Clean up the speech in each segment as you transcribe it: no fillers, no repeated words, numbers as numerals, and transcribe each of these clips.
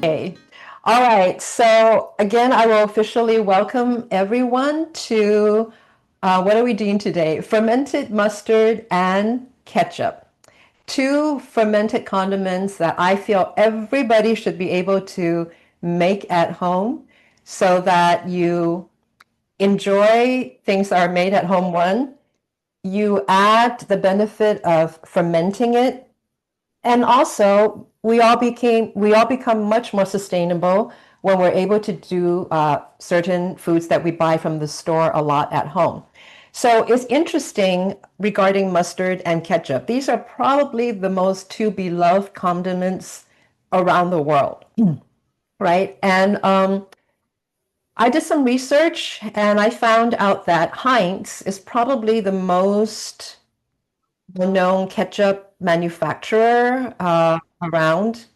Okay. All right. So again, I will officially welcome everyone to what are we doing today? Fermented mustard and ketchup. Two fermented condiments that I feel everybody should be able to make at home so that you enjoy things that are made at home. One, you add the benefit of fermenting it, and also, we all become much more sustainable when we're able to do certain foods that we buy from the store a lot at home. So it's interesting regarding mustard and ketchup. These are probably the most two beloved condiments around the world, right? And I did some research and I found out that Heinz is probably the most well-known ketchup manufacturer around,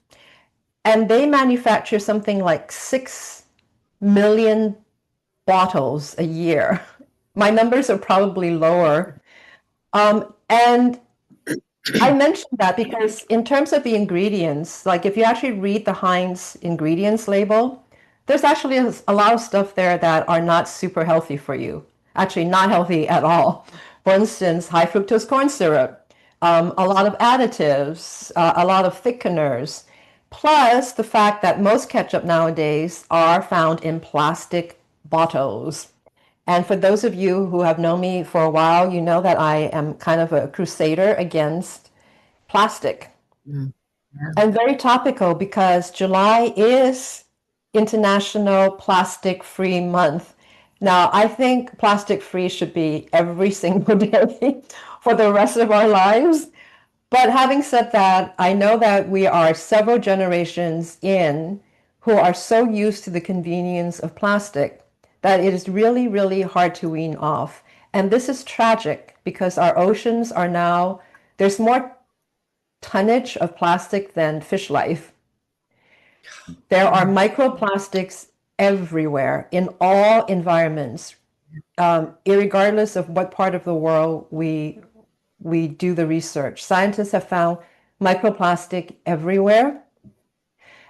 and they manufacture something like 6 million bottles a year. My numbers are probably lower. And I mentioned that because in terms of the ingredients, like if you actually read the Heinz ingredients label, there's actually a lot of stuff there that are not super healthy for you. Actually, not healthy at all. For instance, high fructose corn syrup, a lot of additives, a lot of thickeners, plus the fact that most ketchup nowadays are found in plastic bottles. And for those of you who have known me for a while, you know that I am kind of a crusader against plastic. Mm. Yeah. And very topical because July is International Plastic Free Month. Now, I think plastic free should be every single day for the rest of our lives. But having said that, I know that we are several generations in who are so used to the convenience of plastic that it is really, really hard to wean off. And this is tragic because our oceans are now, there's more tonnage of plastic than fish life. There are microplastics everywhere in all environments, irregardless of what part of the world we do the research. Scientists have found microplastic everywhere.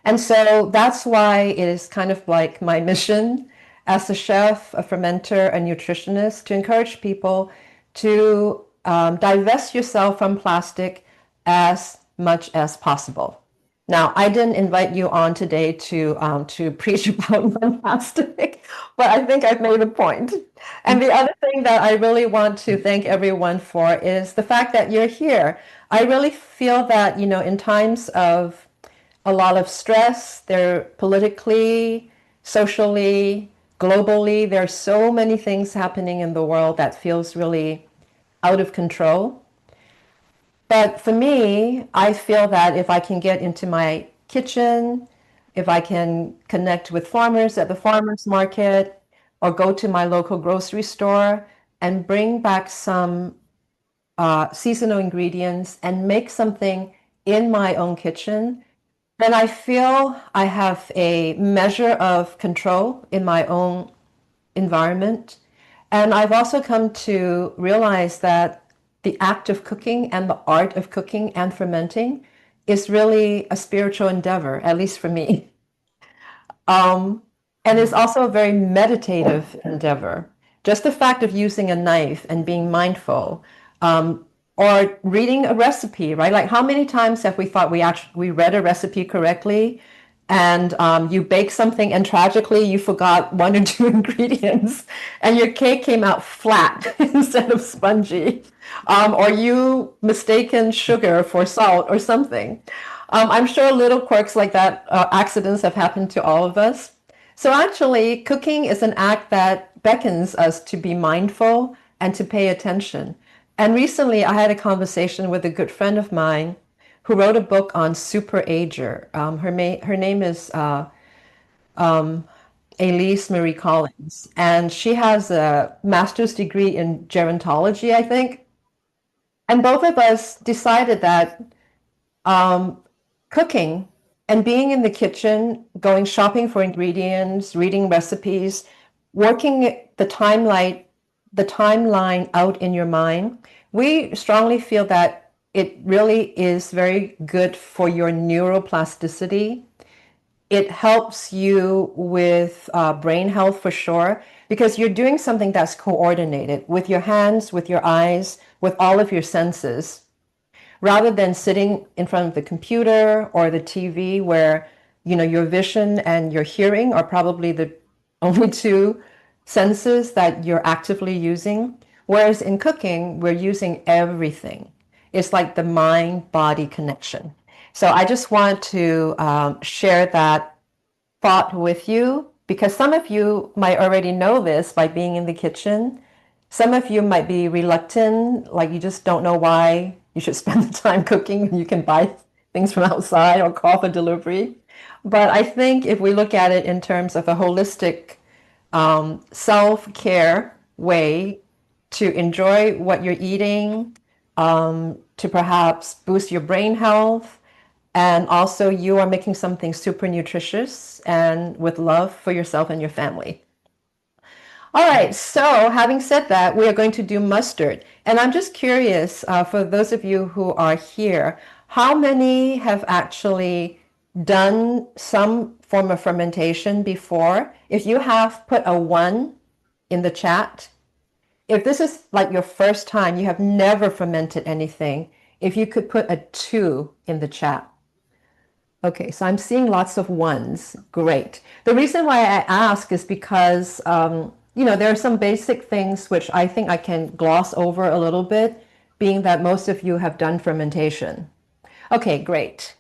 And so that's why it is kind of like my mission as a chef, a fermenter, a nutritionist to encourage people to divest yourself from plastic as much as possible. Now, I didn't invite you on today to preach about non-plastic, but I think I've made a point. And the other thing that I really want to thank everyone for is the fact that you're here. I really feel that, in times of a lot of stress, there politically, socially, globally, there are so many things happening in the world that feels really out of control. But for me, I feel that if I can get into my kitchen, if I can connect with farmers at the farmers market, or go to my local grocery store and bring back some seasonal ingredients and make something in my own kitchen, then I feel I have a measure of control in my own environment. And I've also come to realize that the act of cooking and the art of cooking and fermenting is really a spiritual endeavor, at least for me. And it's also a very meditative endeavor. Just the fact of using a knife and being mindful, or reading a recipe, right? Like how many times have we thought we read a recipe correctly, and you bake something and tragically you forgot one or two ingredients, and your cake came out flat instead of spongy, or you mistaken sugar for salt or something. I'm sure little quirks like that, accidents have happened to all of us. So actually, cooking is an act that beckons us to be mindful and to pay attention. And recently, I had a conversation with a good friend of mine who wrote a book on super ager. Her name is Elise Marie Collins, and she has a master's degree in gerontology, I think. And both of us decided that cooking and being in the kitchen, going shopping for ingredients, reading recipes, working the timeline out in your mind, we strongly feel that it really is very good for your neuroplasticity It helps you with brain health for sure, because you're doing something that's coordinated with your hands, with your eyes, with all of your senses, rather than sitting in front of the computer or the TV where, your vision and your hearing are probably the only two senses that you're actively using. Whereas in cooking, we're using everything. It's like the mind-body connection. So I just want to share that thought with you, because some of you might already know this by being in the kitchen. Some of you might be reluctant, like you just don't know why you should spend the time cooking when you can buy things from outside or call for delivery. But I think if we look at it in terms of a holistic self-care way to enjoy what you're eating, to perhaps boost your brain health, and also you are making something super nutritious and with love for yourself and your family. All right, so having said that, we are going to do mustard. And I'm just curious, for those of you who are here, how many have actually done some form of fermentation before? If you have, put a 1 in the chat. If this is like your first time, you have never fermented anything, if you could put a 2 in the chat. Okay, so I'm seeing lots of ones. Great. The reason why I ask is because, there are some basic things which I think I can gloss over a little bit, being that most of you have done fermentation. Okay, great.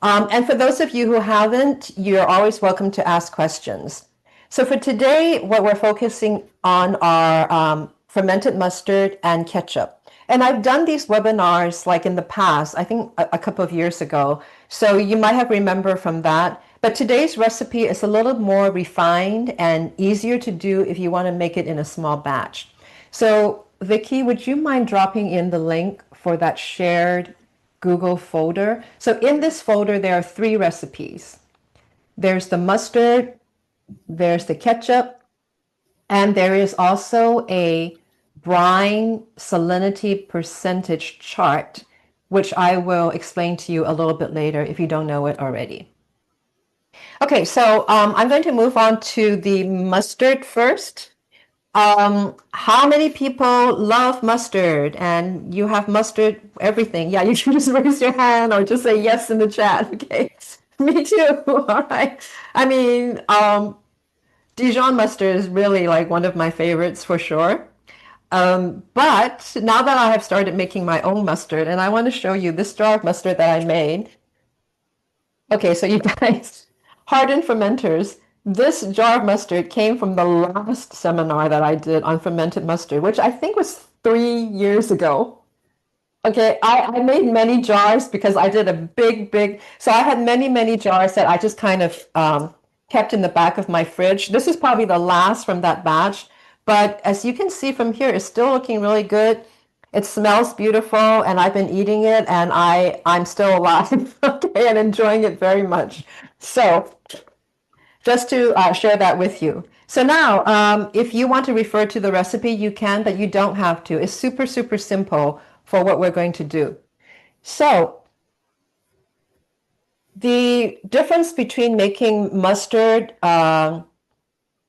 And for those of you who haven't, you're always welcome to ask questions. So for today, what we're focusing on are fermented mustard and ketchup. And I've done these webinars like in the past, I think a couple of years ago. So you might have remembered from that. But today's recipe is a little more refined and easier to do if you want to make it in a small batch. So Vicky, would you mind dropping in the link for that shared Google folder? So in this folder, there are 3 recipes. There's the mustard, there's the ketchup, and there is also a brine salinity percentage chart, which I will explain to you a little bit later if you don't know it already. Okay, so I'm going to move on to the mustard first. How many people love mustard and you have mustard everything? Yeah, you can just raise your hand or just say yes in the chat. Okay, me too. All right. I mean, Dijon mustard is really like one of my favorites for sure. But now that I have started making my own mustard, and I want to show you this jar of mustard that I made. Okay, so you guys, hardened fermenters, this jar of mustard came from the last seminar that I did on fermented mustard, which I think was 3 years ago. Okay, I made many jars because I did a big, so I had many jars that I just kind of kept in the back of my fridge. This is probably the last from that batch, but as you can see from here, it's still looking really good. It smells beautiful, and I've been eating it, and I'm still alive, okay, and enjoying it very much. So just to share that with you. So now, if you want to refer to the recipe, you can, but you don't have to. It's super simple for what we're going to do. So the difference between making mustard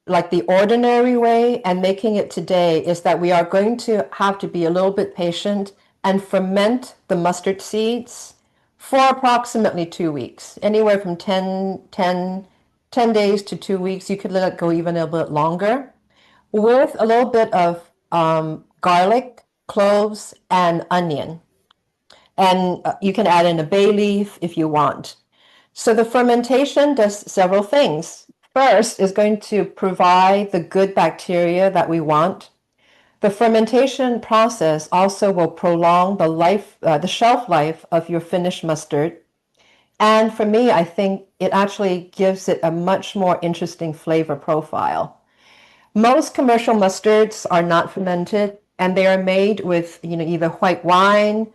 like the ordinary way and making it today is that we are going to have to be a little bit patient and ferment the mustard seeds for approximately 2 weeks, anywhere from 10 days to 2 weeks. You could let it go even a little bit longer, with a little bit of garlic, cloves, and onion. And you can add in a bay leaf if you want. So the fermentation does several things. First is going to provide the good bacteria that we want. The fermentation process also will prolong the shelf life of your finished mustard. And for me, I think it actually gives it a much more interesting flavor profile. Most commercial mustards are not fermented, and they are made with either white wine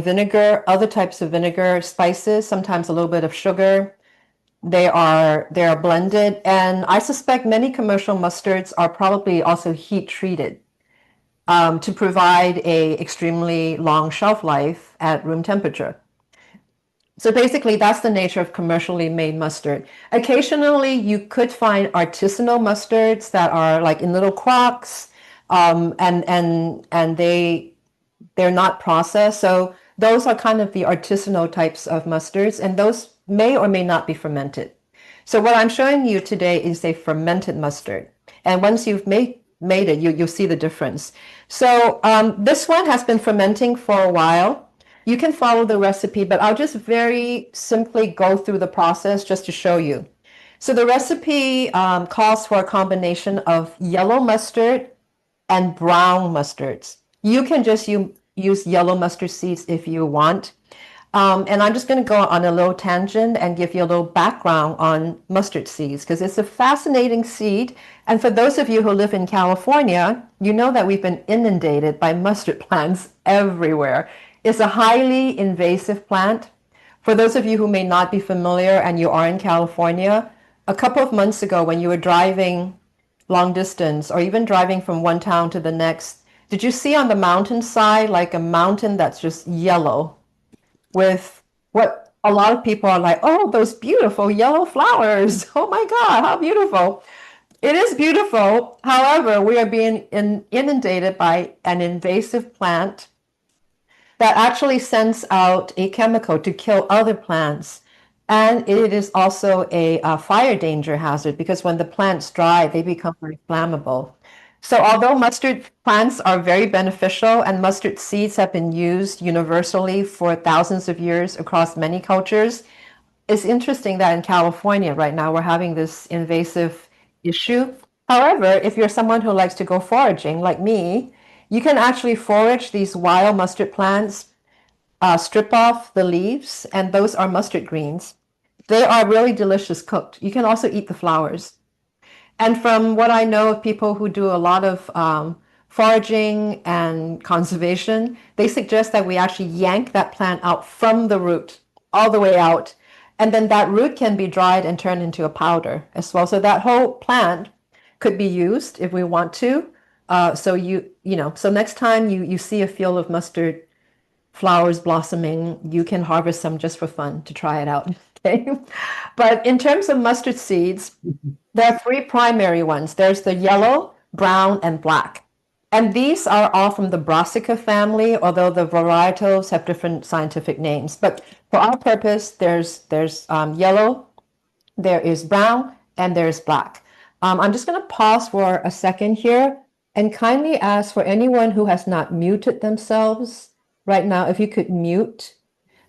vinegar, other types of vinegar, spices, sometimes a little bit of sugar. They are blended, and I suspect many commercial mustards are probably also heat treated to provide a extremely long shelf life at room temperature. So basically, that's the nature of commercially made mustard. Occasionally, you could find artisanal mustards that are like in little crocks, and they're not processed. So those are kind of the artisanal types of mustards, and those may or may not be fermented. So what I'm showing you today is a fermented mustard. And once you've made it, you'll see the difference. So this one has been fermenting for a while. You can follow the recipe, but I'll just very simply go through the process just to show you. So the recipe calls for a combination of yellow mustard and brown mustards. You can just use yellow mustard seeds if you want. And I'm just going to go on a little tangent and give you a little background on mustard seeds because it's a fascinating seed. And for those of you who live in California, you know that we've been inundated by mustard plants everywhere. It's a highly invasive plant. For those of you who may not be familiar and you are in California, a couple of months ago when you were driving long distance or even driving from one town to the next, did you see on the mountainside like a mountain that's just yellow with what a lot of people are like, oh, those beautiful yellow flowers. Oh my God, how beautiful. It is beautiful. However, we are being inundated by an invasive plant that actually sends out a chemical to kill other plants. And it is also a fire danger hazard because when the plants dry, they become very flammable. So although mustard plants are very beneficial and mustard seeds have been used universally for thousands of years across many cultures, it's interesting that in California right now we're having this invasive issue. However, if you're someone who likes to go foraging like me, you can actually forage these wild mustard plants, strip off the leaves, and those are mustard greens. They are really delicious cooked. You can also eat the flowers. And from what I know of people who do a lot of foraging and conservation, they suggest that we actually yank that plant out from the root, all the way out. And then that root can be dried and turned into a powder as well. So that whole plant could be used if we want to. So next time you see a field of mustard flowers blossoming, you can harvest some just for fun to try it out. Okay. But in terms of mustard seeds, there are three primary ones. There's the yellow, brown, and black. And these are all from the Brassica family, although the varietals have different scientific names. But for our purpose, there's yellow, there is brown, and there's black. I'm just going to pause for a second here and kindly ask for anyone who has not muted themselves right now, if you could mute.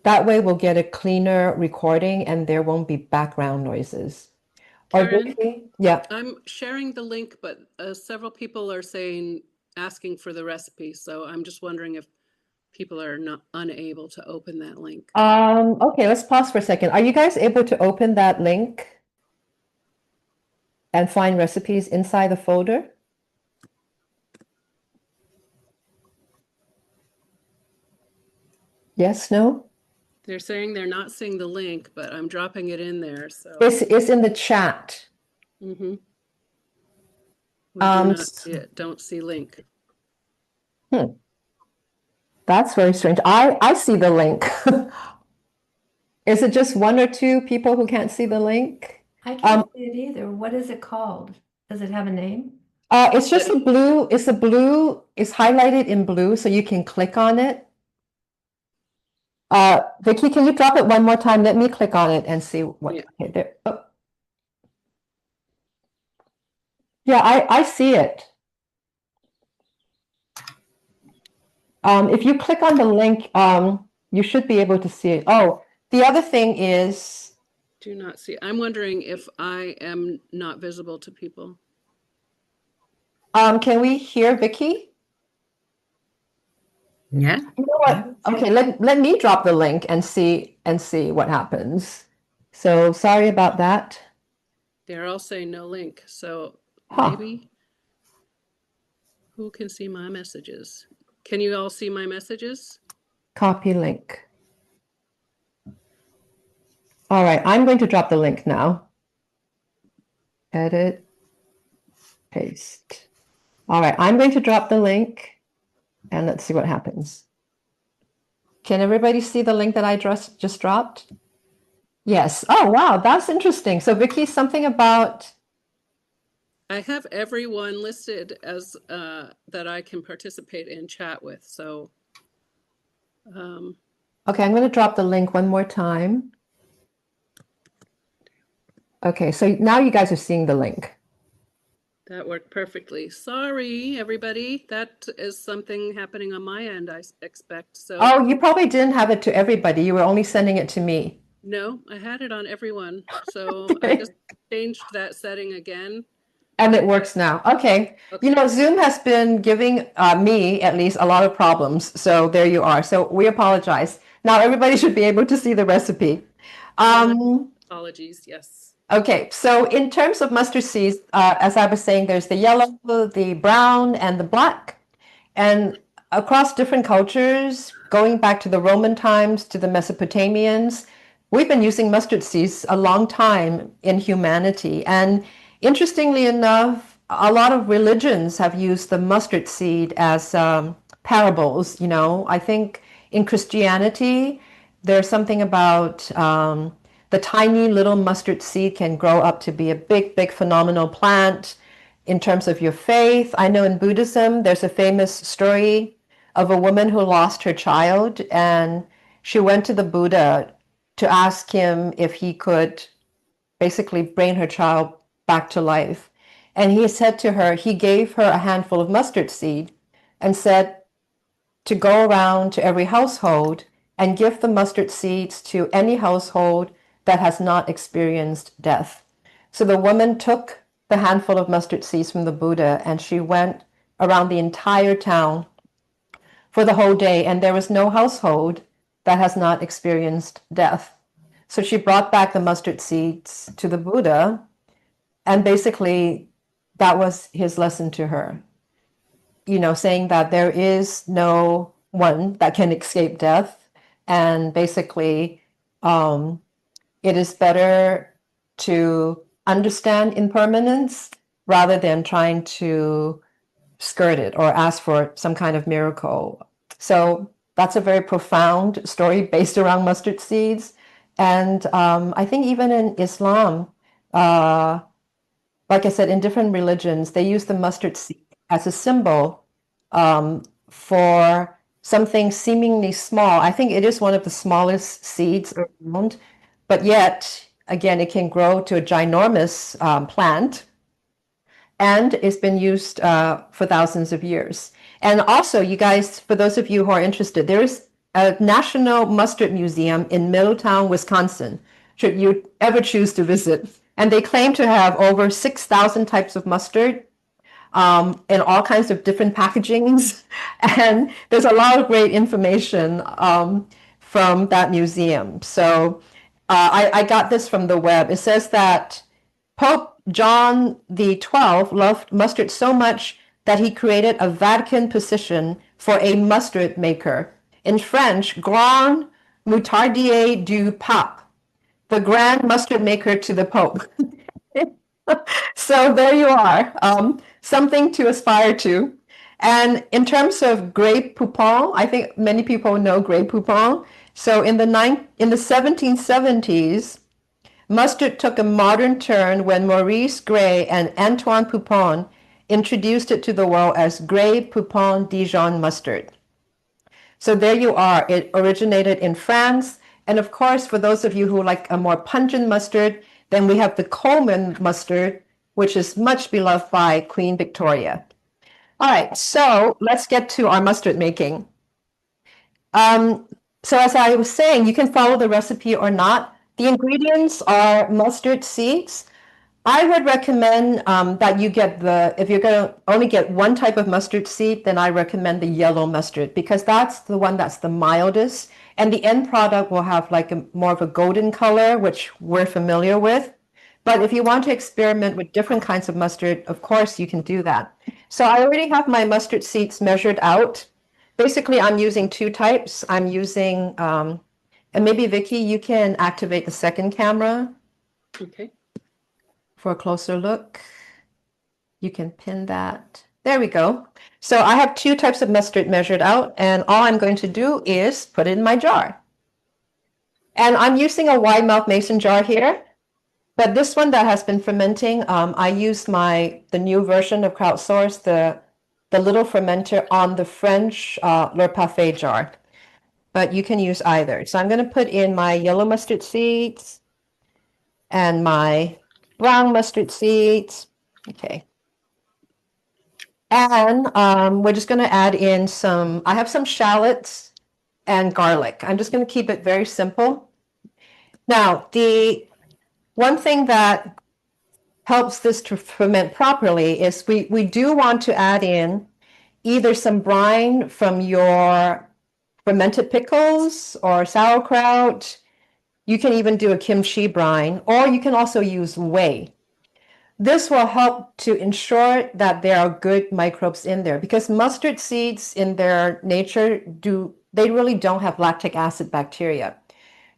That way we'll get a cleaner recording and there won't be background noises. Karen, yeah. I'm sharing the link, but several people are asking for the recipe. So I'm just wondering if people are not unable to open that link. Okay, let's pause for a second. Are you guys able to open that link and find recipes inside the folder? Yes, no? They're saying they're not seeing the link, but I'm dropping it in there. So it's in the chat. Mm-hmm. We do not see it. Don't see link. That's very strange. I see the link. Is it just one or two people who can't see the link? I can't see it either. What is it called? Does it have a name? It's just a blue, it's highlighted in blue, so you can click on it. Vicky, can you drop it one more time? Let me click on it and see what. Yeah. Okay, there. Oh. Yeah, I see it. If you click on the link, you should be able to see it. Oh, the other thing is. Do not see. I'm wondering if I am not visible to people. Can we hear Vicky? Yeah. You know what? Okay, let me drop the link and see what happens. So sorry about that. They're all saying no link. So maybe who can see my messages? Can you all see my messages? Copy link. All right, I'm going to drop the link now. Edit, paste. All right, I'm going to drop the link and let's see what happens. Can everybody see the link that I just dropped? Yes. Oh, wow. That's interesting. So, Vicky, something about, I have everyone listed as that I can participate in chat with. So um, okay, I'm going to drop the link one more time. Okay, so now you guys are seeing the link. that worked perfectly. Sorry, everybody. That is something happening on my end, I expect. So Oh, you probably didn't have it to everybody. You were only sending it to me. no, I had it on everyone. So I Okay. just changed that setting again. And it works now. Okay. You Okay. know, Zoom has been giving me, at least, a lot of problems. So there you are. So we apologize. Now everybody should be able to see the recipe. My Um, apologies. Yes. okay. So in terms of mustard seeds, as I was saying, there's the yellow, the brown, and the black. And across different cultures, going back to the Roman times, to the Mesopotamians, we've been using mustard seeds a long time in humanity. And interestingly enough, a lot of religions have used the mustard seed as parables. You know, I think in Christianity, there's something about the tiny little mustard seed can grow up to be a big, big, phenomenal plant in terms of your faith. I know in Buddhism, there's a famous story of a woman who lost her child, and she went to the Buddha to ask him if he could basically bring her child back to life. And he said to her, he gave her a handful of mustard seed and said to go around to every household and give the mustard seeds to any household that has not experienced death. So the woman took the handful of mustard seeds from the Buddha and she went around the entire town for the whole day, and there was no household that has not experienced death. So she brought back the mustard seeds to the Buddha, and basically that was his lesson to her, you know, saying that there is no one that can escape death. And basically, it is better to understand impermanence rather than trying to skirt it or ask for some kind of miracle. So that's a very profound story based around mustard seeds. And I think even in Islam, uh, like I said, in different religions, they use the mustard seed as a symbol for something seemingly small. I think it is one of the smallest seeds around, but yet, again, it can grow to a ginormous plant, and it's been used for thousands of years. And also, you guys, for those of you who are interested, there is a National Mustard Museum in Middletown, Wisconsin, should you ever choose to visit. And they claim to have over 6,000 types of mustard in all kinds of different packagings. And there's a lot of great information from that museum. So I got this from the web. It says that Pope John the 12th loved mustard so much that he created a Vatican position for a mustard maker. In French, Grand Moutardier du Pape, the grand mustard maker to the Pope. So there you are, something to aspire to. And in terms of Grey Poupon, I think many people know Grey Poupon. So in the 1770s, mustard took a modern turn when Maurice Grey and Antoine Poupon introduced it to the world as Grey Poupon Dijon mustard. So there you are. It originated in France. And of course, for those of you who like a more pungent mustard, then we have the Coleman mustard, which is much beloved by Queen Victoria. All right, so let's get to our mustard making. So as I was saying, you can follow the recipe or not. The ingredients are mustard seeds. I would recommend that you get if you're going to only get one type of mustard seed, then I recommend the yellow mustard because that's the one that's the mildest. And the end product will have like more of a golden color, which we're familiar with. But if you want to experiment with different kinds of mustard, of course you can do that. So I already have my mustard seeds measured out. Basically, I'm using two types. I'm using, and maybe Vicky, you can activate the second camera Okay. for a closer look. You can pin that. There we go. So I have two types of mustard measured out, and all I'm going to do is put it in my jar. And I'm using a wide mouth mason jar here. But this one that has been fermenting, I used the new version of crowdsource, the little fermenter on the French Le Parfait jar. But you can use either. So I'm going to put in my yellow mustard seeds and my brown mustard seeds. Okay. And we're just going to add in I have some shallots and garlic. I'm just going to keep it very simple. Now, the one thing that helps this to ferment properly is we do want to add in either some brine from your fermented pickles or sauerkraut. You can even do a kimchi brine, or you can also use whey. This will help to ensure that there are good microbes in there, because mustard seeds in their nature they really don't have lactic acid bacteria.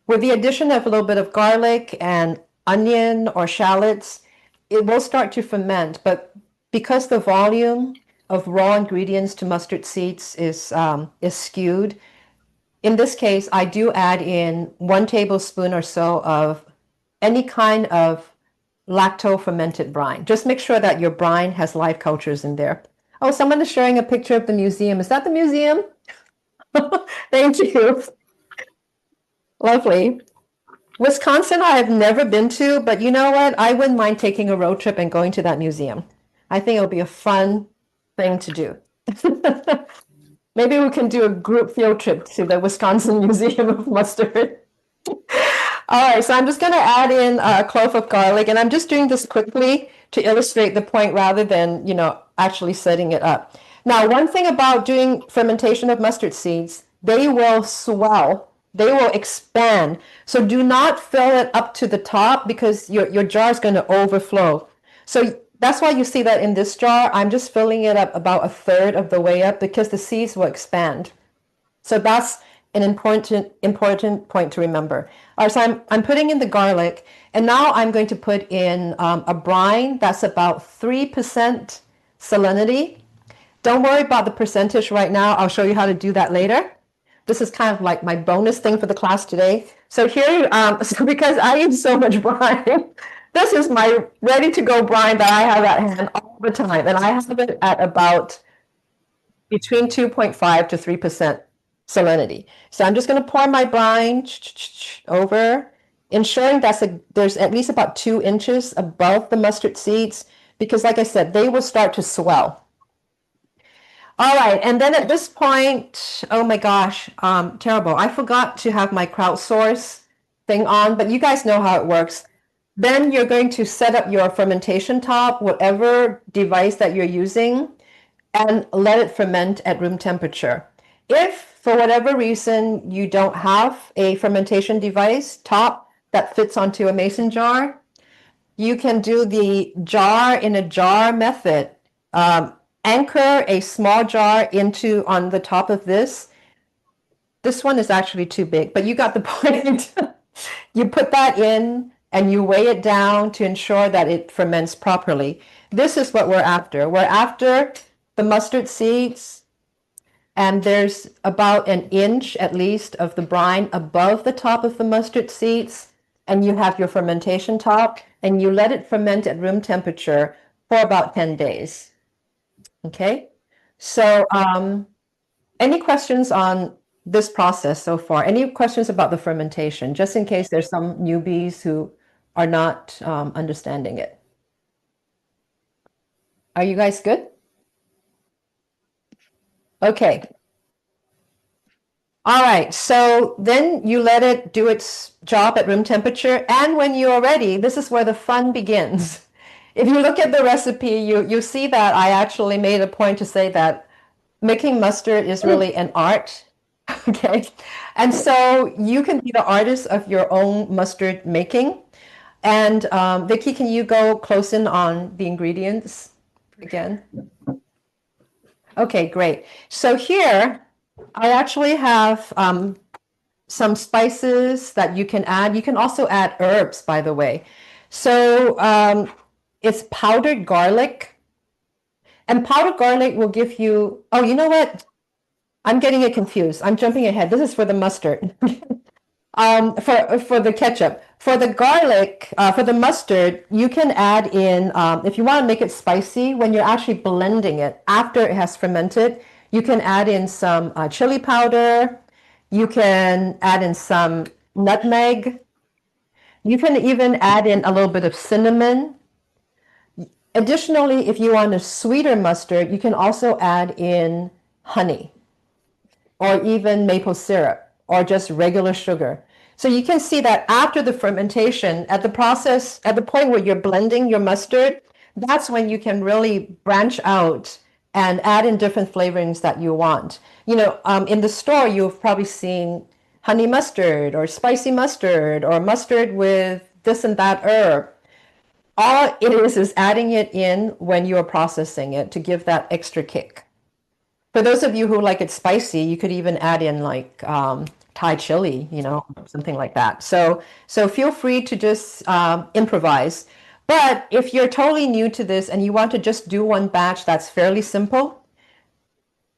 With the addition of a little bit of garlic and onion or shallots, it will start to ferment, but because the volume of raw ingredients to mustard seeds is skewed, in this case, I do add in 1 tablespoon or so of any kind of lacto-fermented brine. Just make sure that your brine has live cultures in there. Oh, someone is sharing a picture of the museum. Is that the museum? Thank you. Lovely. Wisconsin, I have never been to, but you know what? I wouldn't mind taking a road trip and going to that museum. I think it'll be a fun thing to do. Maybe we can do a group field trip to the Wisconsin Museum of Mustard. All right, so I'm just going to add in a clove of garlic, and I'm just doing this quickly to illustrate the point rather than, actually setting it up. Now, one thing about doing fermentation of mustard seeds, they will swell, they will expand. So do not fill it up to the top because your jar is going to overflow. So that's why you see that in this jar, I'm just filling it up about 1/3 of the way up because the seeds will expand. So that's an important point to remember. All right, so I'm putting in the garlic, and now I'm going to put in a brine that's about 3% salinity. Don't worry about the percentage right now. I'll show you how to do that later. This is kind of like my bonus thing for the class today. So here, so because I use so much brine, this is my ready-to-go brine that I have at hand all the time, and I have it at about between 2.5 to 3% salinity. So I'm just going to pour my brine over, ensuring there's at least about 2 inches above the mustard seeds, because like I said, they will start to swell. All right, and then at this point, oh my gosh, terrible. I forgot to have my crowdsource thing on, but you guys know how it works. Then you're going to set up your fermentation top, whatever device that you're using, and let it ferment at room temperature. If for whatever reason you don't have a fermentation device top that fits onto a mason jar, you can do the jar in a jar method. Anchor a small jar on the top of this. This one is actually too big, but you got the point. You put that in and you weigh it down to ensure that it ferments properly. This is what we're after. We're after the mustard seeds, and there's about 1 inch at least of the brine above the top of the mustard seeds, and you have your fermentation top, and you let it ferment at room temperature for about 10 days. Okay, so any questions on this process so far? Any questions about the fermentation, just in case there's some newbies who are not understanding it? Are you guys good? Okay. All right, so then you let it do its job at room temperature, and when you are ready, this is where the fun begins. If you look at the recipe, you see that I actually made a point to say that making mustard is really an art. Okay, and so you can be the artist of your own mustard making. And Vicky, can you go close in on the ingredients again? Okay, great. So here I actually have some spices that you can add. You can also add herbs, by the way. So it's powdered garlic. And powdered garlic will give you, oh, you know what? I'm getting it confused. I'm jumping ahead. This is for the mustard. For the ketchup, for the garlic, for the mustard, you can add in if you want to make it spicy. When you're actually blending it after it has fermented, you can add in some chili powder. You can add in some nutmeg. You can even add in a little bit of cinnamon. Additionally, if you want a sweeter mustard, you can also add in honey or even maple syrup or just regular sugar. So you can see that after the fermentation, at the point where you're blending your mustard, that's when you can really branch out and add in different flavorings that you want. In the store, you've probably seen honey mustard or spicy mustard or mustard with this and that herb. All it is adding it in when you are processing it to give that extra kick. For those of you who like it spicy, you could even add in like Thai chili, something like that. So feel free to just improvise. But if you're totally new to this and you want to just do one batch that's fairly simple,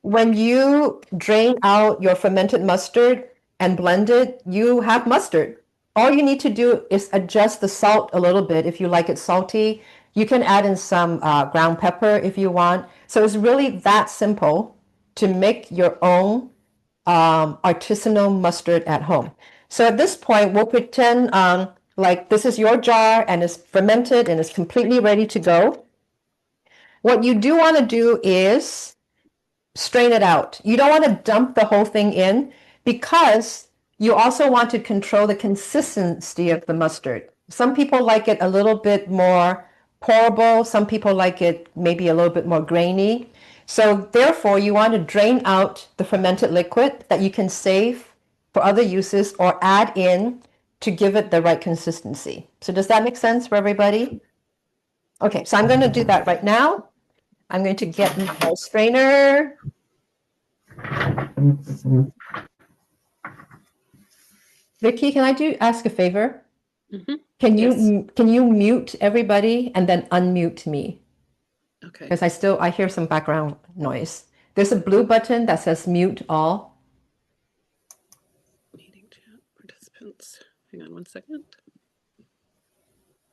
when you drain out your fermented mustard and blend it, you have mustard. All you need to do is adjust the salt a little bit if you like it salty. You can add in some ground pepper if you want. So it's really that simple to make your own artisanal mustard at home. So at this point, we'll pretend like this is your jar and it's fermented and it's completely ready to go. What you do want to do is strain it out. You don't want to dump the whole thing in because you also want to control the consistency of the mustard. Some people like it a little bit more pourable. Some people like it maybe a little bit more grainy. So therefore, you want to drain out the fermented liquid that you can save for other uses or add in to give it the right consistency. So does that make sense for everybody? Okay, so I'm going to do that right now. I'm going to get my strainer. Vicky, can I ask a favor? Mhm. Can Yes. you mute everybody and then unmute me? Okay. Because I hear some background noise. There's a blue button that says mute all. Meeting chat participants. Hang on one second.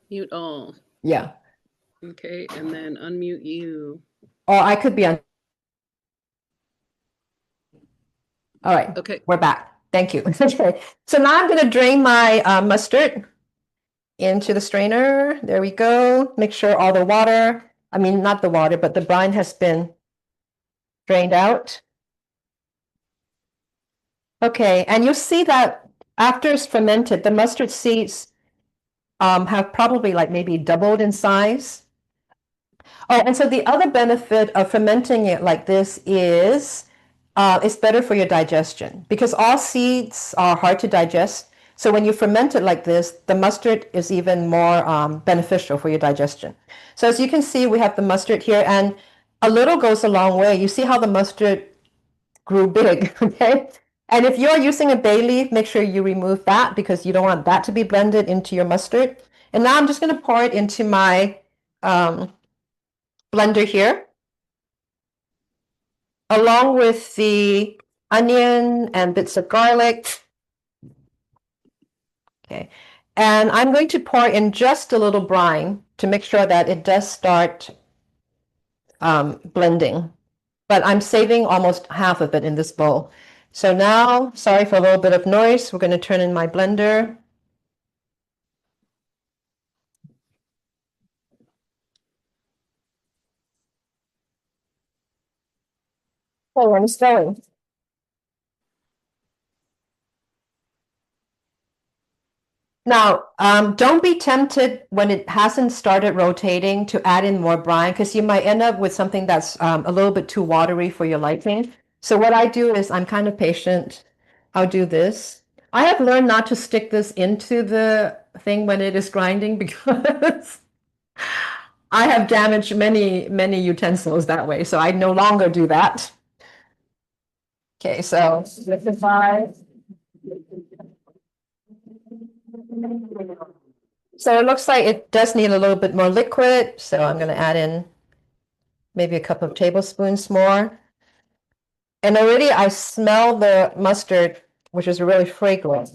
Mute all. Yeah. Okay, and then unmute you. Or I could be on. All right. Okay. We're back. Thank you. Okay. So now I'm going to drain my mustard into the strainer. There we go. Make sure all the water, I mean, not the water, but the brine has been drained out. Okay, and you'll see that after it's fermented, the mustard seeds have probably like maybe doubled in size. Oh, and so the other benefit of fermenting it like this is it's better for your digestion because all seeds are hard to digest. So when you ferment it like this, the mustard is even more beneficial for your digestion. So as you can see, we have the mustard here, and a little goes a long way. You see how the mustard grew big, okay? And if you're using a bay leaf, make sure you remove that because you don't want that to be blended into your mustard. And now I'm just going to pour it into my blender here, along with the onion and bits of garlic. Okay, and I'm going to pour in just a little brine to make sure that it does start blending. But I'm saving almost half of it in this bowl. So now, sorry for a little bit of noise, we're going to turn in my blender. Oh, when it's going. Now, don't be tempted when it hasn't started rotating to add in more brine because you might end up with something that's a little bit too watery for your liking. So what I do is I'm kind of patient. I'll do this. I have learned not to stick this into the thing when it is grinding because I have damaged many, many utensils that way. So I no longer do that. Okay, so liquefy. So it looks like it does need a little bit more liquid. So I'm going to add in maybe a couple of tablespoons more. And already I smell the mustard, which is really fragrant.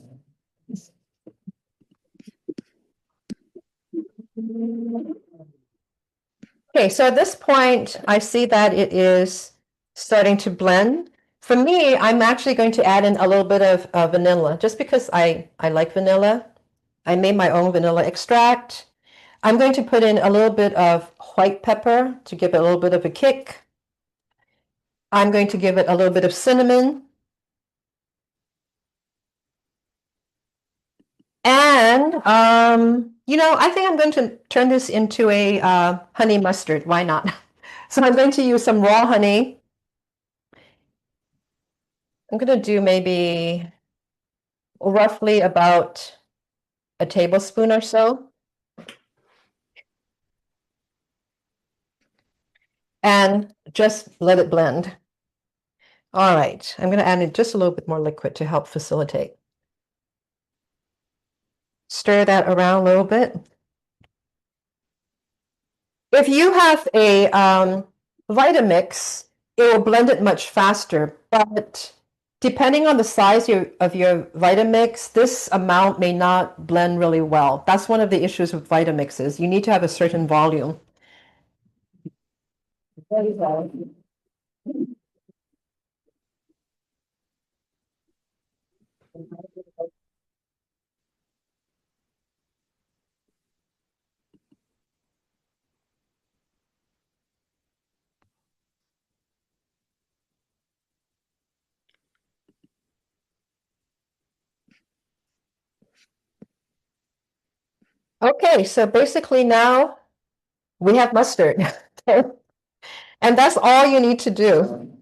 Okay, so at this point, I see that it is starting to blend. For me, I'm actually going to add in a little bit of vanilla, just because I like vanilla. I made my own vanilla extract. I'm going to put in a little bit of white pepper to give it a little bit of a kick. I'm going to give it a little bit of cinnamon. And, I think I'm going to turn this into a honey mustard. Why not? So I'm going to use some raw honey. I'm going to do maybe roughly about a tablespoon or so. And just let it blend. All right, I'm going to add in just a little bit more liquid to help facilitate. Stir that around a little bit. If you have a Vitamix, it will blend it much faster, but depending on the size of your Vitamix, this amount may not blend really well. That's one of the issues with Vitamixes. You need to have a certain volume. Okay, so basically now we have mustard. And that's all you need to do.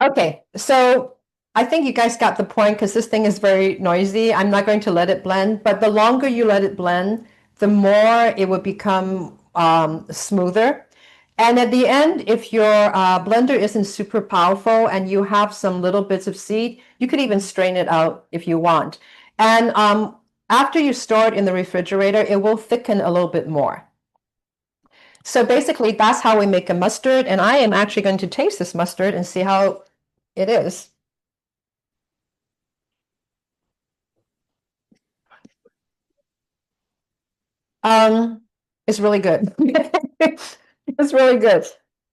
Okay, so I think you guys got the point because this thing is very noisy. I'm not going to let it blend, but the longer you let it blend, the more it will become smoother. And at the end, if your blender isn't super powerful and you have some little bits of seed, you could even strain it out if you want. And after you store it in the refrigerator, it will thicken a little bit more. So basically, that's how we make a mustard. And I am actually going to taste this mustard and see how it is. It's really good. It's really good.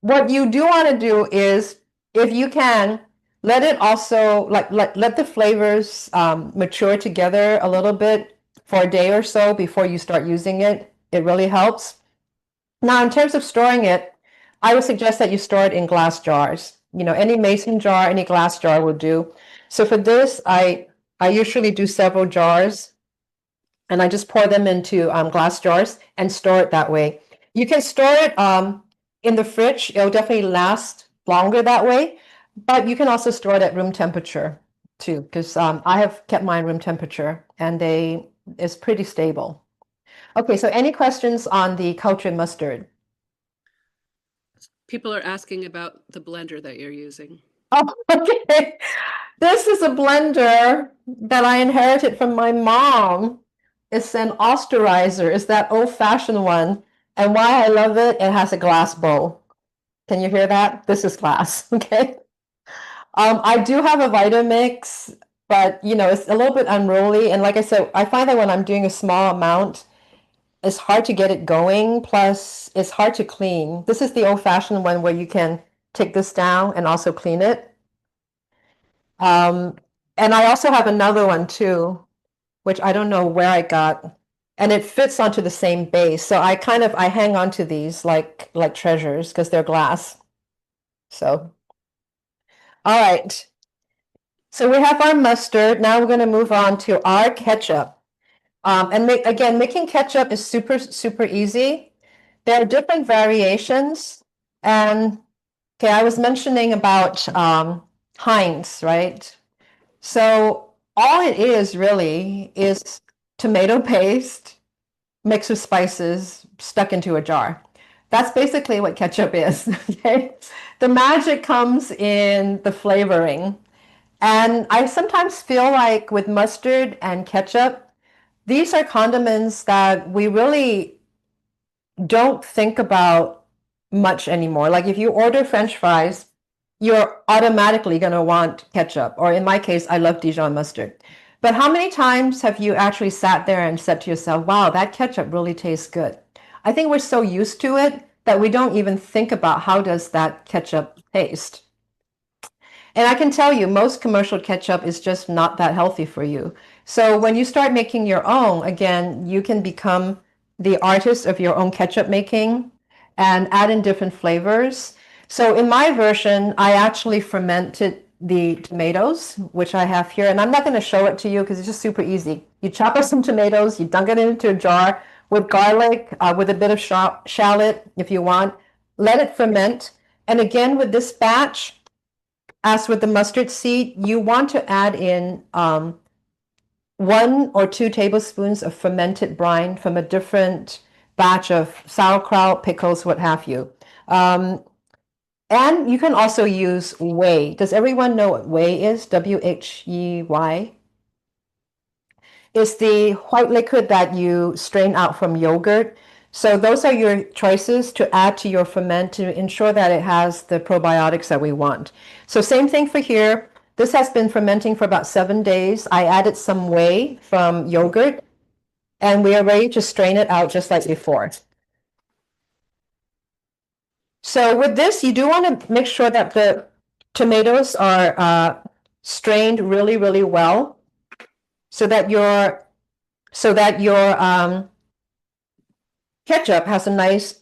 What you do want to do is, if you can, let it also let the flavors mature together a little bit for a day or so before you start using it. It really helps. Now, in terms of storing it, I would suggest that you store it in glass jars. Any mason jar, any glass jar will do. So for this, I usually do several jars, and I just pour them into glass jars and store it that way. You can store it in the fridge. It'll definitely last longer that way, but you can also store it at room temperature too, because I have kept mine room temperature and it's pretty stable. Okay, so any questions on the cultured mustard? People are asking about the blender that you're using. Oh, okay. This is a blender that I inherited from my mom. It's an austerizer. It's that old-fashioned one. And why I love it, it has a glass bowl. Can you hear that? This is glass, okay? I do have a Vitamix, but it's a little bit unruly. And like I said, I find that when I'm doing a small amount, it's hard to get it going. Plus, it's hard to clean. This is the old-fashioned one where you can take this down and also clean it. And I also have another one too, which I don't know where I got, and it fits onto the same base. So I hang on to these like treasures because they're glass. So, all right. So we have our mustard. Now we're going to move on to our ketchup. And making ketchup is super, super easy. There are different variations. And okay, I was mentioning about Heinz, right? So all it is really is tomato paste mixed with spices stuck into a jar. That's basically what ketchup is. Okay? The magic comes in the flavoring. And I sometimes feel like with mustard and ketchup, these are condiments that we really don't think about much anymore. Like if you order French fries, you're automatically going to want ketchup. Or in my case, I love Dijon mustard. But how many times have you actually sat there and said to yourself, wow, that ketchup really tastes good? I think we're so used to it that we don't even think about how does that ketchup taste. And I can tell you, most commercial ketchup is just not that healthy for you. So when you start making your own, again, you can become the artist of your own ketchup making and add in different flavors. So in my version, I actually fermented the tomatoes, which I have here. And I'm not going to show it to you because it's just super easy. You chop up some tomatoes, you dunk it into a jar with garlic, with a bit of shallot if you want. Let it ferment. And again, with this batch, as with the mustard seed, you want to add in 1 or 2 tablespoons of fermented brine from a different batch of sauerkraut, pickles, what have you. And you can also use whey. Does everyone know what whey is? Whey? It's the white liquid that you strain out from yogurt. So those are your choices to add to your ferment to ensure that it has the probiotics that we want. So same thing for here. This has been fermenting for about 7 days. I added some whey from yogurt, and we are ready to strain it out just like before. So with this, you do want to make sure that the tomatoes are strained really, really well so that your ketchup has a nice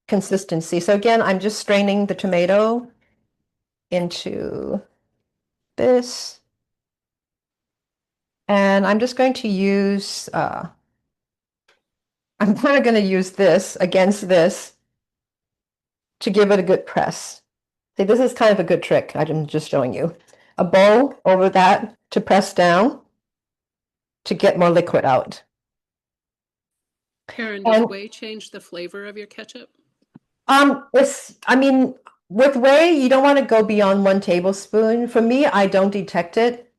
consistency. So again, I'm just straining the tomato into this. And I'm just going to use, I'm kind of going to use this against this to give it a good press. See, this is kind of a good trick. I'm just showing you. A bowl over that to press down to get more liquid out. Karen, does whey change the flavor of your ketchup? I mean, with whey, you don't want to go beyond 1 tablespoon. For me, I don't detect it.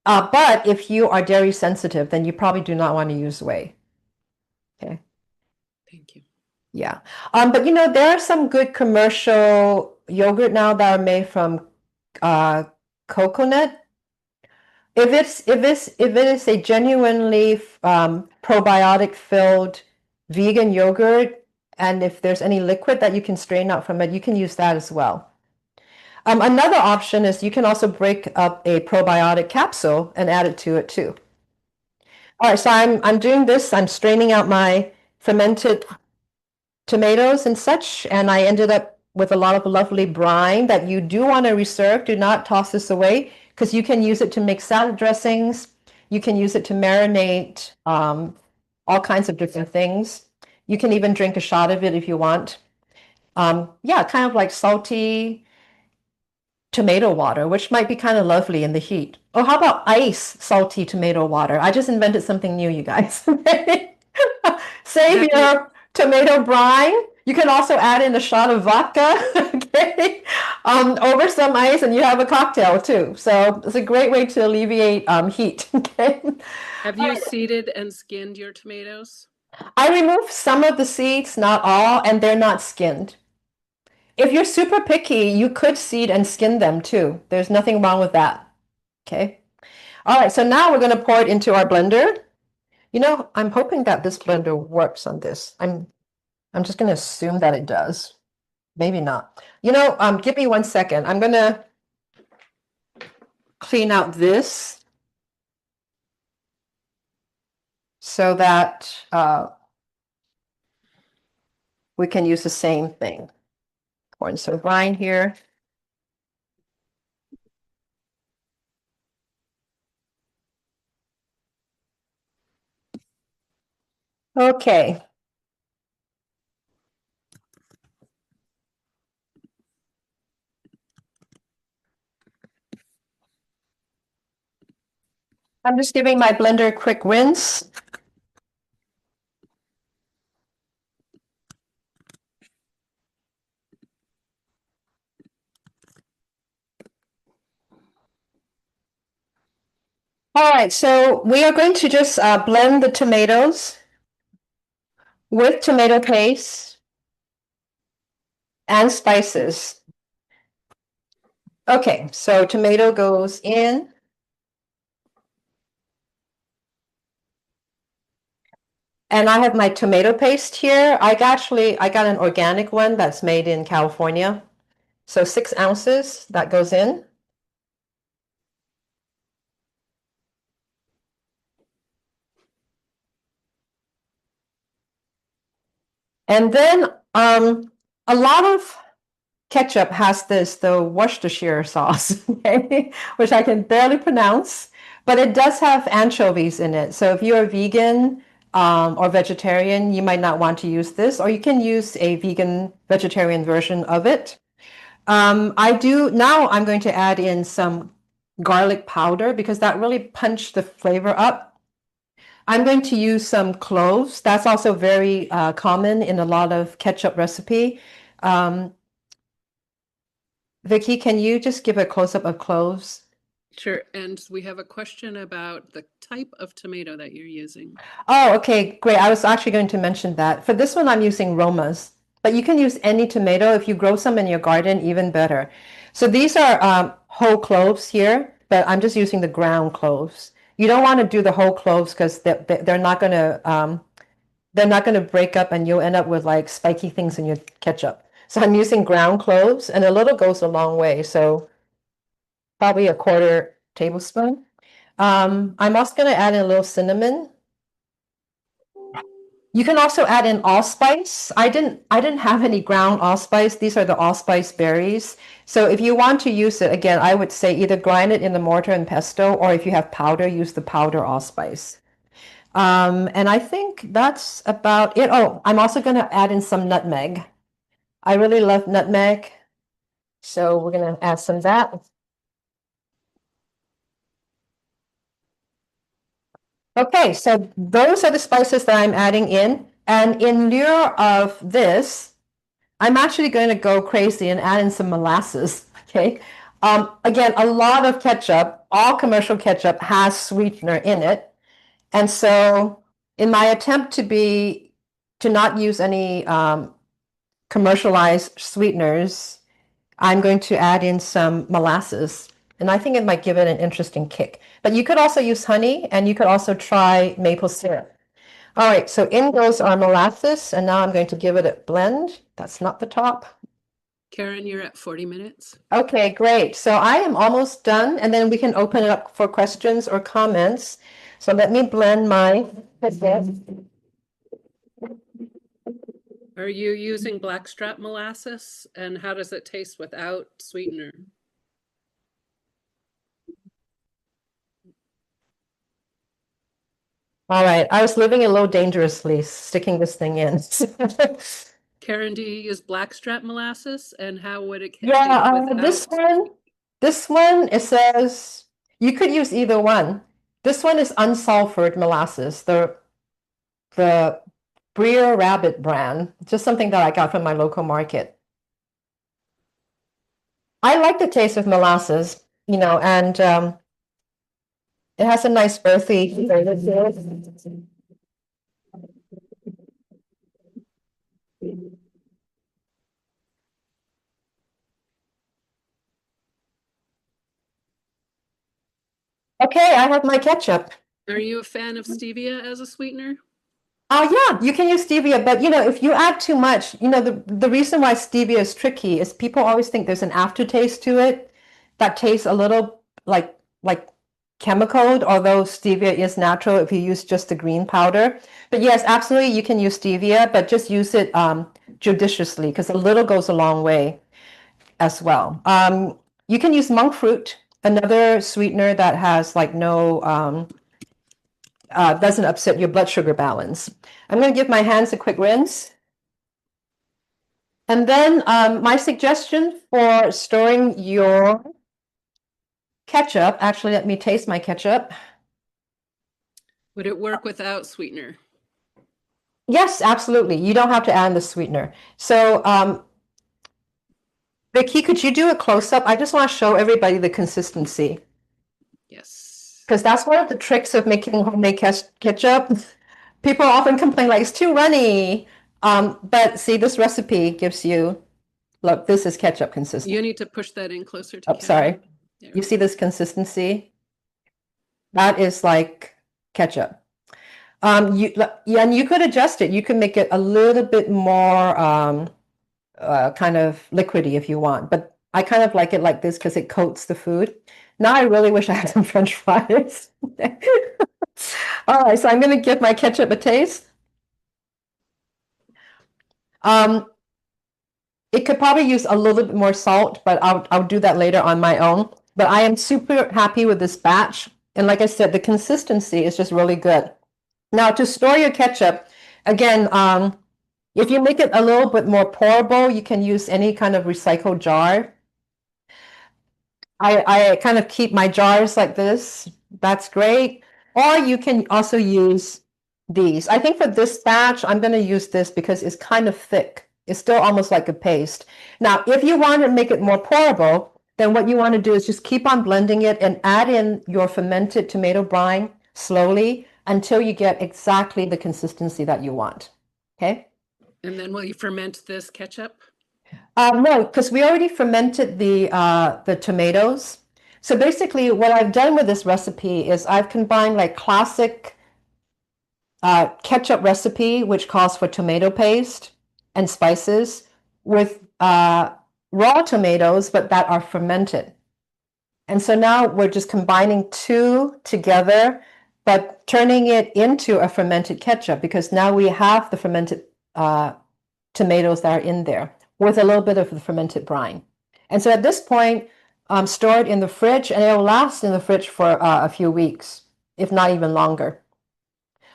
But if you are dairy sensitive, then you probably do not want to use whey. Okay. Thank you. Yeah. But there are some good commercial yogurt now that are made from coconut. If it is a genuinely probiotic filled vegan yogurt, and if there's any liquid that you can strain out from it, you can use that as well. Another option is you can also break up a probiotic capsule and add it to it too. All right, so I'm doing this. I'm straining out my fermented tomatoes and such, and I ended up with a lot of lovely brine that you do want to reserve. Do not toss this away because you can use it to make salad dressings. You can use it to marinate all kinds of different things. You can even drink a shot of it if you want. Yeah, kind of like salty tomato water, which might be kind of lovely in the heat. Oh, how about ice salty tomato water? I just invented something new, you guys. Save your tomato brine. You can also add in a shot of vodka, okay, over some ice, and you have a cocktail too. So it's a great way to alleviate heat. Okay. Have you seeded and skinned your tomatoes? I removed some of the seeds, not all, and they're not skinned. If you're super picky, you could seed and skin them too. There's nothing wrong with that. Okay. All right, so now we're going to pour it into our blender. I'm hoping that this blender works on this. I'm just going to assume that it does. Maybe not. Give me 1 second. I'm going to clean out this so that we can use the same thing. Pouring some brine here. Okay. I'm just giving my blender a quick rinse. All right, so we are going to just blend the tomatoes with tomato paste and spices. Okay, so tomato goes in. And I have my tomato paste here. I got an organic one that's made in California. So 6 ounces that goes in. And then a lot of ketchup has the Worcestershire sauce, okay, which I can barely pronounce, but it does have anchovies in it. So if you're a vegan or vegetarian, you might not want to use this, or you can use a vegan vegetarian version of it. Now I'm going to add in some garlic powder because that really punched the flavor up. I'm going to use some cloves. That's also very common in a lot of ketchup recipe. Vicky, can you just give a close-up of cloves? Sure. And we have a question about the type of tomato that you're using. Oh, okay, great. I was actually going to mention that. For this one, I'm using Romas, but you can use any tomato. If you grow some in your garden, even better. So these are whole cloves here, but I'm just using the ground cloves. You don't want to do the whole cloves because they're not going to break up, and you'll end up with like spiky things in your ketchup. So I'm using ground cloves, and a little goes a long way. So probably a 1/4 tablespoon. I'm also going to add in a little cinnamon. You can also add in allspice. I didn't have any ground allspice. These are the allspice berries. So if you want to use it, again, I would say either grind it in the mortar and pesto, or if you have powder, use the powder allspice. And I think that's about it. Oh, I'm also going to add in some nutmeg. I really love nutmeg. So we're going to add some of that. Okay, so those are the spices that I'm adding in. And in lieu of this, I'm actually going to go crazy and add in some molasses. Okay. Again, a lot of ketchup, all commercial ketchup has sweetener in it. And so in my attempt to not use any commercialized sweeteners, I'm going to add in some molasses. And I think it might give it an interesting kick. But you could also use honey, and you could also try maple syrup. All right, so in goes our molasses, and now I'm going to give it a blend. That's not the top. Karen, you're at 40 minutes. Okay, great. So I am almost done, and then we can open it up for questions or comments. So let me blend my Are you using blackstrap molasses? And how does it taste without sweetener? All right, I was living a little dangerously, sticking this thing in. Karen, do you use blackstrap molasses? And how would it taste Yeah, without? this one, it says you could use either one. This one is unsulfured molasses, the Breer Rabbit brand, just something that I got from my local market. I like the taste of molasses, and it has a nice earthy flavor to it. Okay, I have my ketchup. Are you a fan of stevia as a sweetener? Yeah, you can use stevia, but if you add too much, the reason why stevia is tricky is people always think there's an aftertaste to it that tastes a little like chemicaled, although stevia is natural if you use just the green powder. But yes, absolutely, you can use stevia, but just use it judiciously because a little goes a long way as well. You can use monk fruit, another sweetener that has like no doesn't upset your blood sugar balance. I'm going to give my hands a quick rinse. And then my suggestion for storing your ketchup, actually, let me taste my ketchup. Would it work without sweetener? Yes, absolutely. You don't have to add the sweetener. So, Vicky, could you do a close-up? I just want to show everybody the consistency. Yes. Because that's one of the tricks of making homemade ketchup. People often complain like it's too runny. But see, this recipe gives you, look, this is ketchup consistency. You need to push that in closer to Oh, sorry. There You see this consistency? That is like ketchup. Yeah, and you could adjust it. You can make it a little bit more kind of liquidy if you want, but I kind of like it like this because it coats the food. Now I really wish I had some French fries. All right, so I'm going to give my ketchup a taste. It could probably use a little bit more salt, but I'll do that later on my own. But I am super happy with this batch. And like I said, the consistency is just really good. Now to store your ketchup, again, if you make it a little bit more pourable, you can use any kind of recycled jar. I kind of keep my jars like this. That's great. Or you can also use these. I think for this batch, I'm going to use this because it's kind of thick. It's still almost like a paste. Now, if you want to make it more pourable, then what you want to do is just keep on blending it and add in your fermented tomato brine slowly until you get exactly the consistency that you want. Okay? And then will you ferment this ketchup? No, because we already fermented the tomatoes. So basically, what I've done with this recipe is I've combined like classic ketchup recipe, which calls for tomato paste and spices, with raw tomatoes, but that are fermented. And so now we're just combining two together, but turning it into a fermented ketchup because now we have the fermented tomatoes that are in there with a little bit of the fermented brine. And so at this point, store it in the fridge and it'll last in the fridge for a few weeks, if not even longer.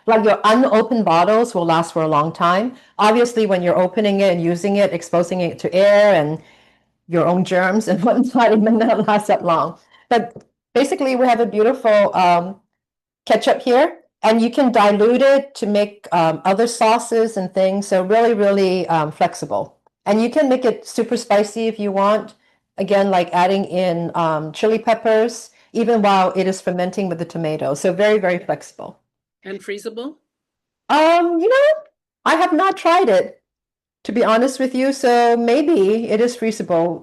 Like your unopened bottles will last for a long time. Obviously, when you're opening it and using it, exposing it to air and your own germs and whatnot, it may not last that long. But basically, we have a beautiful ketchup here, and you can dilute it to make other sauces and things. So really, really flexible. And you can make it super spicy if you want. Again, like adding in chili peppers, even while it is fermenting with the tomato. So very, very flexible. And freezable? I have not tried it, to be honest with you. So maybe it is freezable.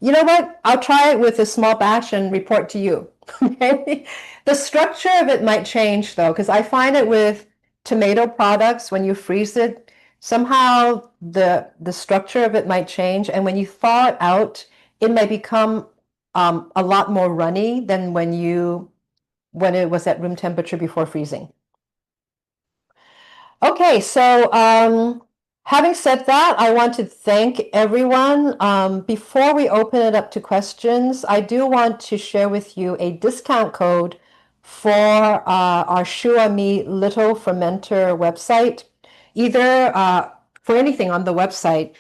You know what? I'll try it with a small batch and report to you. Okay. The structure of it might change though, because I find it with tomato products, when you freeze it, somehow the structure of it might change. And when you thaw it out, it may become a lot more runny than when it was at room temperature before freezing. Okay, so having said that, I want to thank everyone. Before we open it up to questions, I do want to share with you a discount code for our Shua Me Little Fermenter website, either for anything on the website.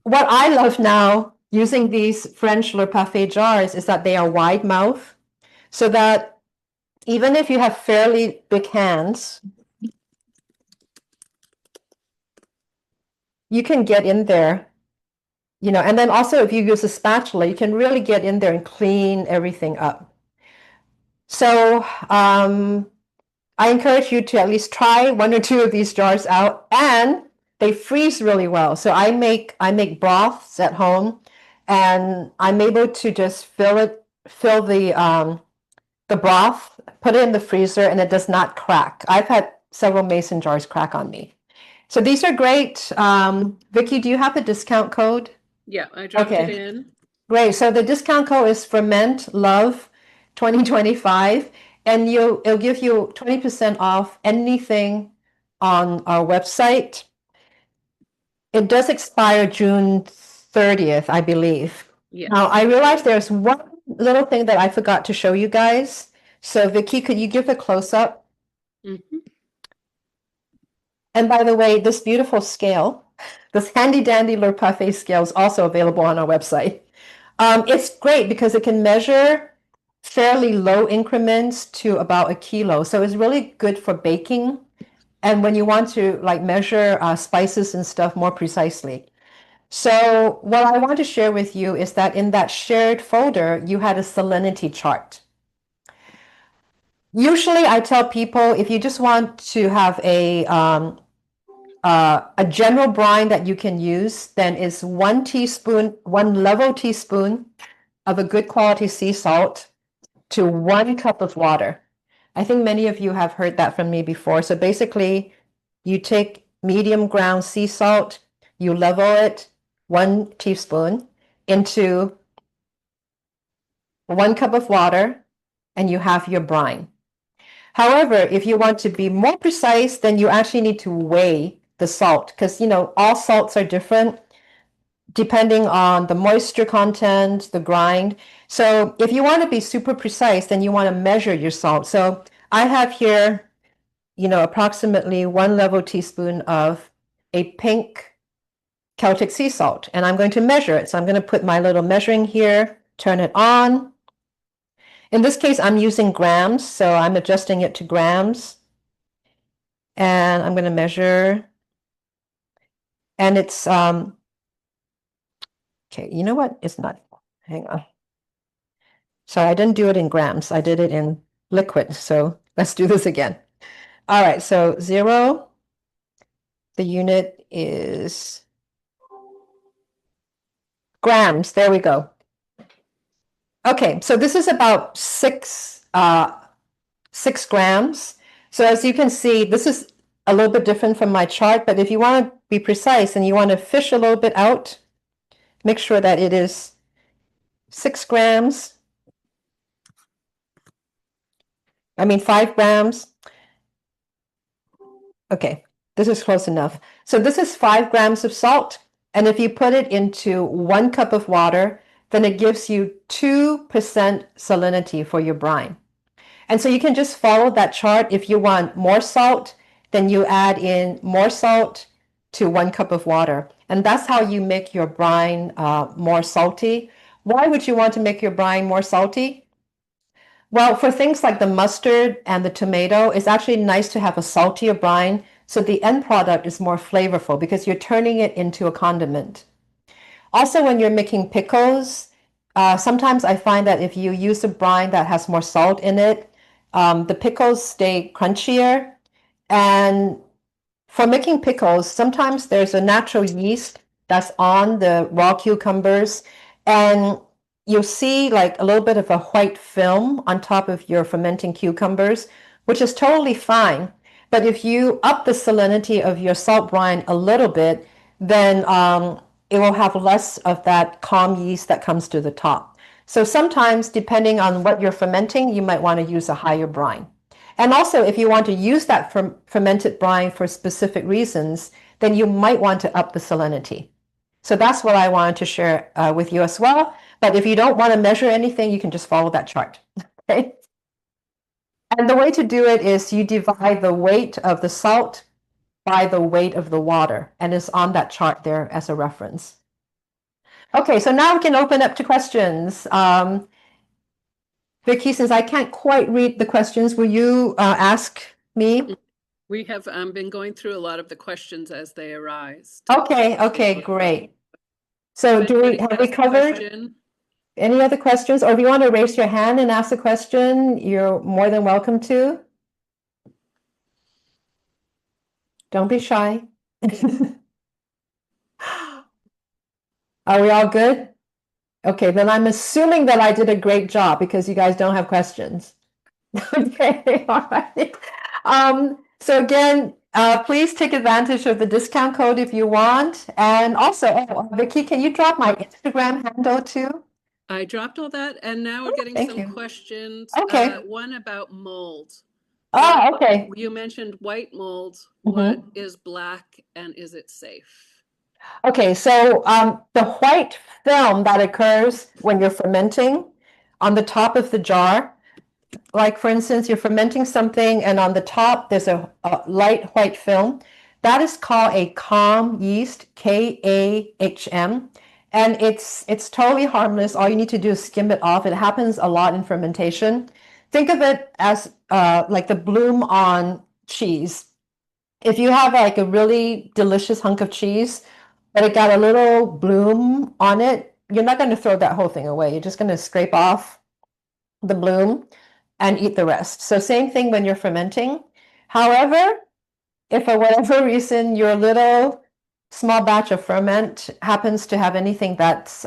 What I love now using these French Le Parfait jars is that they are wide mouth, so that even if you have fairly big hands, you can get in there, and then also if you use a spatula, you can really get in there and clean everything up. So I encourage you to at least try one or two of these jars out, and they freeze really well. So I make broths at home, and I'm able to just fill the broth, put it in the freezer, and it does not crack. I've had several mason jars crack on me. So these are great. Vicky, do you have the discount code? Yeah, I dropped it in. Great. So the discount code is Ferment Love 2025, and it'll give you 20% off anything on our website. It does expire June 30th, I believe. Yes. Now, I realize there's one little thing that I forgot to show you guys. So Vicky, could you give a close-up? Mm-hmm. And by the way, this beautiful scale, this handy dandy Le Parfait scale, is also available on our website. It's great because it can measure fairly low increments to about 1 kilo. So it's really good for baking and when you want to measure spices and stuff more precisely. So what I want to share with you is that in that shared folder, you had a salinity chart. Usually I tell people if you just want to have a general brine that you can use, then is 1 level teaspoon of a good quality sea salt to 1 cup of water. I think many of you have heard that from me before. So basically, you take medium ground sea salt, you level it 1 teaspoon into 1 cup of water, and you have your brine. However, if you want to be more precise, then you actually need to weigh the salt because, all salts are different depending on the moisture content, the grind. So if you want to be super precise, then you want to measure your salt. So I have here, approximately 1 level teaspoon of a pink Celtic sea salt, and I'm going to measure it. So I'm going to put my little measuring here, turn it on. In this case, I'm using grams, so I'm adjusting it to grams. And I'm going to measure. And it's, okay, you know what? It's not, hang on. Sorry, I didn't do it in grams. I did it in liquid. So let's do this again. All right, so 0, the unit is grams. There we go. Okay, so this is about 6 grams. So as you can see, this is a little bit different from my chart, but if you want to be precise and you want to fish a little bit out, make sure that it is 6 grams. I mean, 5 grams. Okay, this is close enough. So this is 5 grams of salt. And if you put it into 1 cup of water, then it gives you 2% salinity for your brine. And so you can just follow that chart. If you want more salt, then you add in more salt to 1 cup of water. And that's how you make your brine more salty. Why would you want to make your brine more salty? Well, for things like the mustard and the tomato, it's actually nice to have a saltier brine so the end product is more flavorful because you're turning it into a condiment. Also, when you're making pickles, sometimes I find that if you use a brine that has more salt in it, the pickles stay crunchier. And for making pickles, sometimes there's a natural yeast that's on the raw cucumbers, and you'll see like a little bit of a white film on top of your fermenting cucumbers, which is totally fine. But if you up the salinity of your salt brine a little bit, then it will have less of that calm yeast that comes to the top. So sometimes, depending on what you're fermenting, you might want to use a higher brine. And also, if you want to use that fermented brine for specific reasons, then you might want to up the salinity. So that's what I wanted to share with you as well. But if you don't want to measure anything, you can just follow that chart. Okay? And the way to do it is you divide the weight of the salt by the weight of the water, and it's on that chart there as a reference. Okay, so now we can open up to questions. Vicky, since I can't quite read the questions, will you ask me? We have been going through a lot of the questions as they arise. Okay, great. So have we covered any other questions? Or if you want to raise your hand and ask a question, you're more than welcome to. Don't be shy. Are we all good? Okay, then I'm assuming that I did a great job because you guys don't have questions. Okay, all right. So again, please take advantage of the discount code if you want. And also, Vicky, can you drop my Instagram handle too? I dropped all that, and now we're getting some questions. Okay. One about mold. Okay. You mentioned white mold. What is black, and is it safe? Okay, so the white film that occurs when you're fermenting on the top of the jar, like for instance, you're fermenting something and on the top there's a light white film, that is called a calm yeast, KAHM, and it's totally harmless. All you need to do is skim it off. It happens a lot in fermentation. Think of it as like the bloom on cheese. If you have like a really delicious hunk of cheese, but it got a little bloom on it, you're not going to throw that whole thing away. You're just going to scrape off the bloom and eat the rest. So same thing when you're fermenting. However, if for whatever reason your little small batch of ferment happens to have anything that's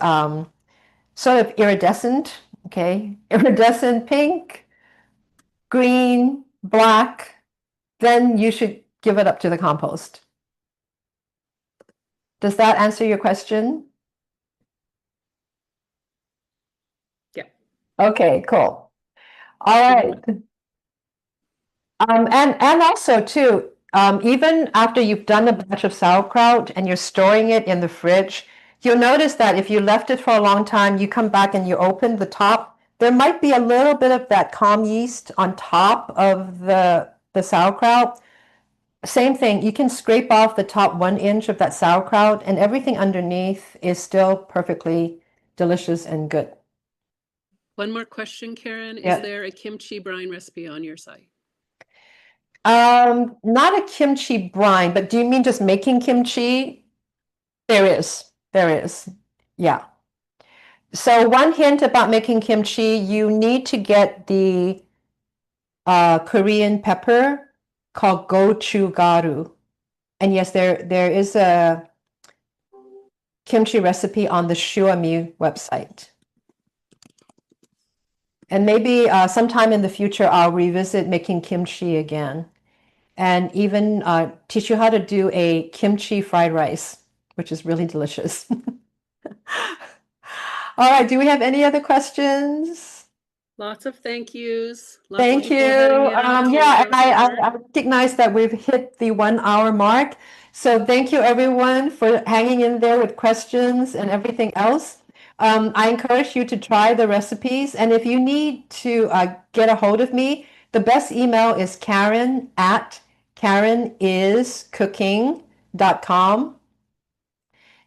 sort of iridescent, okay, iridescent pink, green, black, then you should give it up to the compost. Does that answer your question? Yeah. Okay, cool. All right. And also too, even after you've done a batch of sauerkraut and you're storing it in the fridge, you'll notice that if you left it for a long time, you come back and you open the top, there might be a little bit of that calm yeast on top of the sauerkraut. Same thing, you can scrape off the top 1 inch of that sauerkraut and everything underneath is still perfectly delicious and good. One more question, Karen. Yeah. Is there a kimchi brine recipe on your site? Not a kimchi brine, but do you mean just making kimchi? There is. Yeah. So one hint about making kimchi, you need to get the Korean pepper called gochugaru. And yes, there is a kimchi recipe on the Shuami website. And maybe sometime in the future, I'll revisit making kimchi again. And even teach you how to do a kimchi fried rice, which is really delicious. All right, do we have any other questions? Lots of thank yous. Lots of Thank you. people hanging in until Yeah, and we're over. I recognize that we've hit the 1 hour mark. So thank you everyone for hanging in there with questions and everything else. I encourage you to try the recipes. And if you need to get a hold of me, the best email is karen@kareniscooking.com.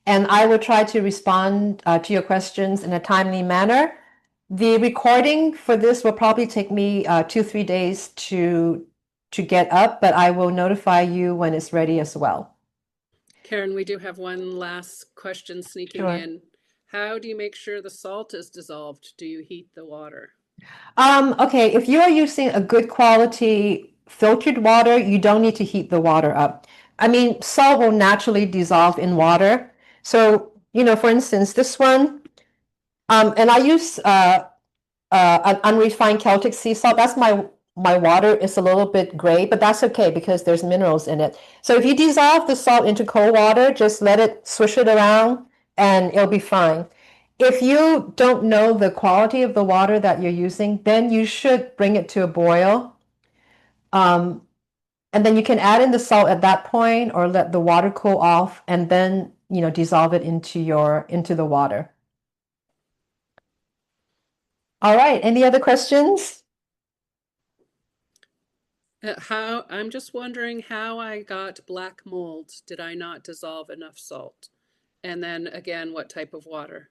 And I will try to respond to your questions in a timely manner. The recording for this will probably take me 2-3 days to get up, but I will notify you when it's ready as well. Karen, we do have one last question sneaking Sure. in. How do you make sure the salt is dissolved? Do you heat the water? Okay, if you are using a good quality filtered water, you don't need to heat the water up. I mean, salt will naturally dissolve in water. So, for instance, this one, and I use an unrefined Celtic sea salt. That's my water is a little bit gray, but that's okay because there's minerals in it. So if you dissolve the salt into cold water, just let it swish it around and it'll be fine. If you don't know the quality of the water that you're using, then you should bring it to a boil. And then you can add in the salt at that point or let the water cool off and then, dissolve it into the water. All right, any other questions? I'm just wondering how I got black mold. Did I not dissolve enough salt? And then again, what type of water?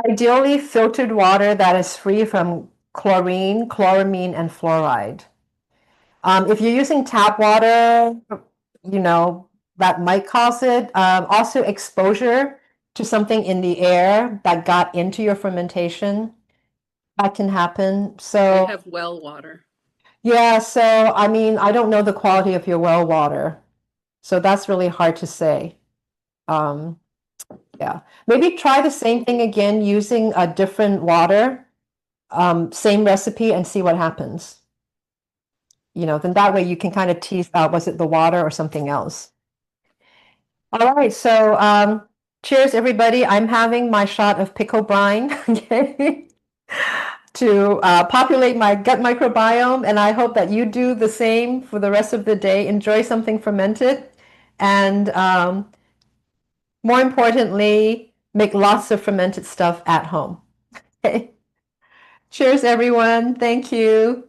Ideally filtered water that is free from chlorine, chloramine, and fluoride. If you're using tap water, that might cause it. Also, exposure to something in the air that got into your fermentation, that can happen. I So, have well water. yeah, so I mean, I don't know the quality of your well water. So that's really hard to say. Yeah, maybe try the same thing again using a different water, same recipe and see what happens. Then that way you can kind of tease out, was it the water or something else? All right, so cheers everybody. I'm having my shot of pickle brine, okay, to populate my gut microbiome, and I hope that you do the same for the rest of the day. Enjoy something fermented, and more importantly, make lots of fermented stuff at home. Okay. Cheers, everyone. Thank you.